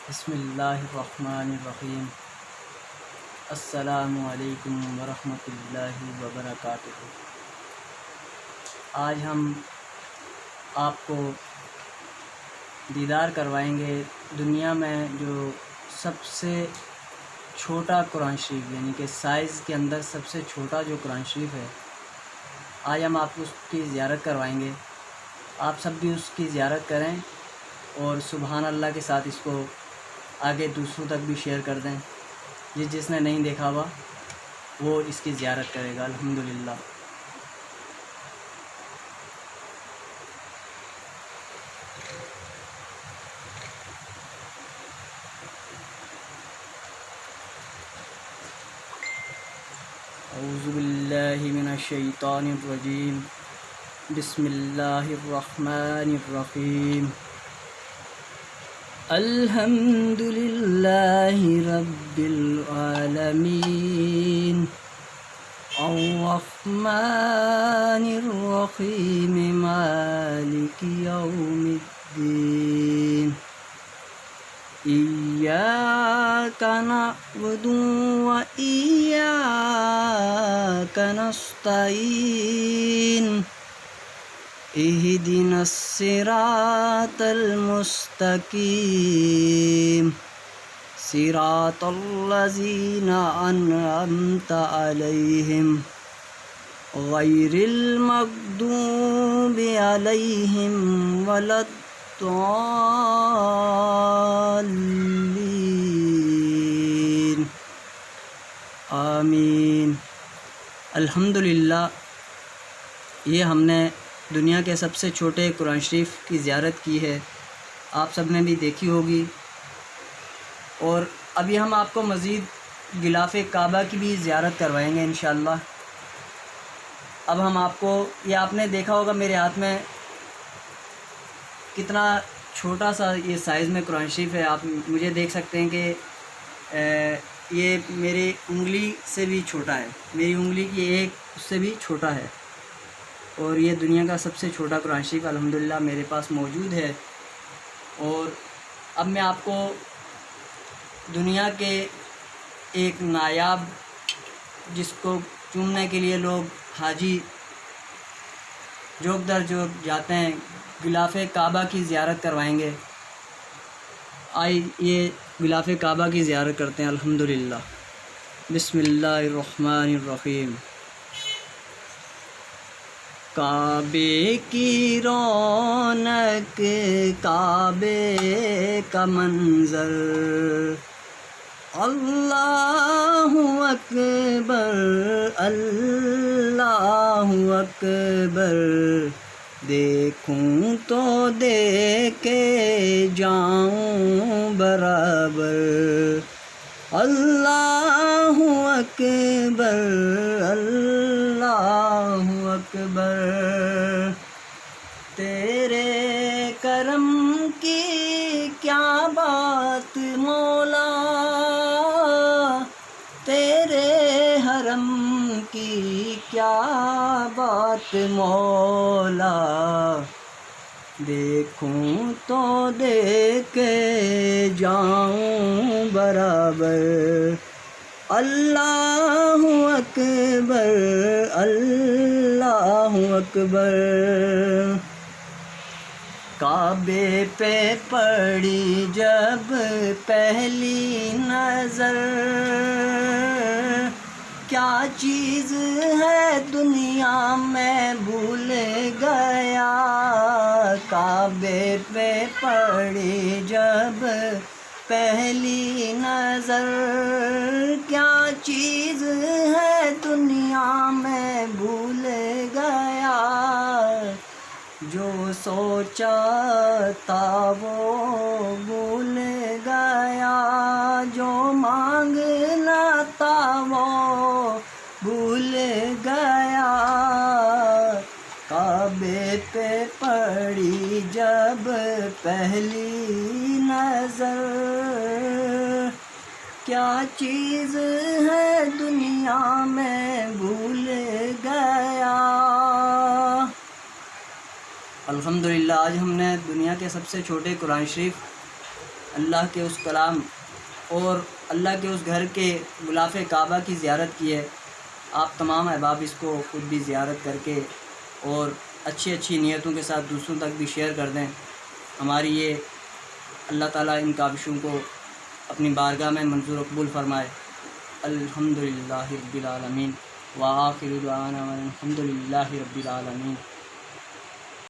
بسم اللہ الرحمن الرحیم۔ السلام علیکم ورحمۃ اللہ وبرکاتہ۔ آج ہم آپ کو دیدار کروائیں گے دنیا میں جو سب سے چھوٹا قرآن شریف، یعنی کہ سائز کے اندر سب سے چھوٹا جو قرآن شریف ہے، آج ہم آپ کو اس کی زیارت کروائیں گے۔ آپ سب بھی اس کی زیارت کریں اور سبحان اللہ کے ساتھ اس کو آگے دوسروں تک بھی شیئر کر دیں۔ جس نے نہیں دیکھا ہوا وہ اس کی زیارت کرے گا الحمدللہ۔ اعوذ باللہ من الشیطان الرجیم، بسم اللہ الرحمن الرحیم۔ الحمد للہ رب العالمین، الرحمن الرحیم، مالک یوم الدین، ایاک نعبد و ایاک نستعین، اہدنا الصراط المستقیم، صراط الذین انعمت علیہم غیر المغضوب علیہم ولا الضالین، آمین۔ الحمدللہ، یہ ہم نے دنیا کے سب سے چھوٹے قرآن شریف کی زیارت کی ہے، آپ سب نے بھی دیکھی ہوگی، اور ابھی ہم آپ کو مزید غلاف کعبہ کی بھی زیارت کروائیں گے انشاءاللہ۔ اب ہم آپ کو، یہ آپ نے دیکھا ہوگا میرے ہاتھ میں کتنا چھوٹا سا یہ سائز میں قرآن شریف ہے، آپ مجھے دیکھ سکتے ہیں کہ یہ میری انگلی سے بھی چھوٹا ہے، میری انگلی کی ایک اس سے بھی چھوٹا ہے، اور یہ دنیا کا سب سے چھوٹا قرآن شریف الحمدللہ میرے پاس موجود ہے۔ اور اب میں آپ کو دنیا کے ایک نایاب، جس کو چومنے کے لیے لوگ حاجی جوک در جوک جاتے ہیں، غلاف کعبہ کی زیارت کروائیں گے۔ یہ غلاف کعبہ کی زیارت کرتے ہیں الحمدللہ۔ بسم اللہ الرحمن الرحیم۔ کعبے کی رونق، کعبے کا منظر، اللہ اکبر اللہ اکبر، دیکھوں تو دیکھے جاؤں برابر، اللہ اکبر اللہ اکبر، تیرے کرم کی کیا بات مولا، تیرے حرم کی کیا بات مولا، دیکھوں تو دیکھے جاؤں برابر، اللہ اکبر اللہ اکبر، کعبے پہ پڑی جب پہلی نظر، کیا چیز ہے دنیا میں بھول گیا، کعبے پہ پڑی جب پہلی نظر، کیا چیز ہے دنیا میں بھول گیا، جو سوچا تھا وہ بھول گیا، جو مانگنا تھا وہ بھول گیا، کعبے پہ پڑی جب پہلی نظر، کیا چیز ہے دنیا میں بھول گیا۔ الحمدللہ آج ہم نے دنیا کے سب سے چھوٹے قرآن شریف اللہ کے اس کلام اور اللہ کے اس گھر کے غلاف کعبہ کی زیارت کی ہے، آپ تمام احباب اس کو خود بھی زیارت کر کے اور اچھی اچھی نیتوں کے ساتھ دوسروں تک بھی شیئر کر دیں۔ ہماری یہ اللہ تعالیٰ ان کاوشوں کو اپنی بارگاہ میں منظور و قبول فرمائے۔ الحمدللہ رب العالمین وآخر دعوانا الحمدللہ رب العالمین۔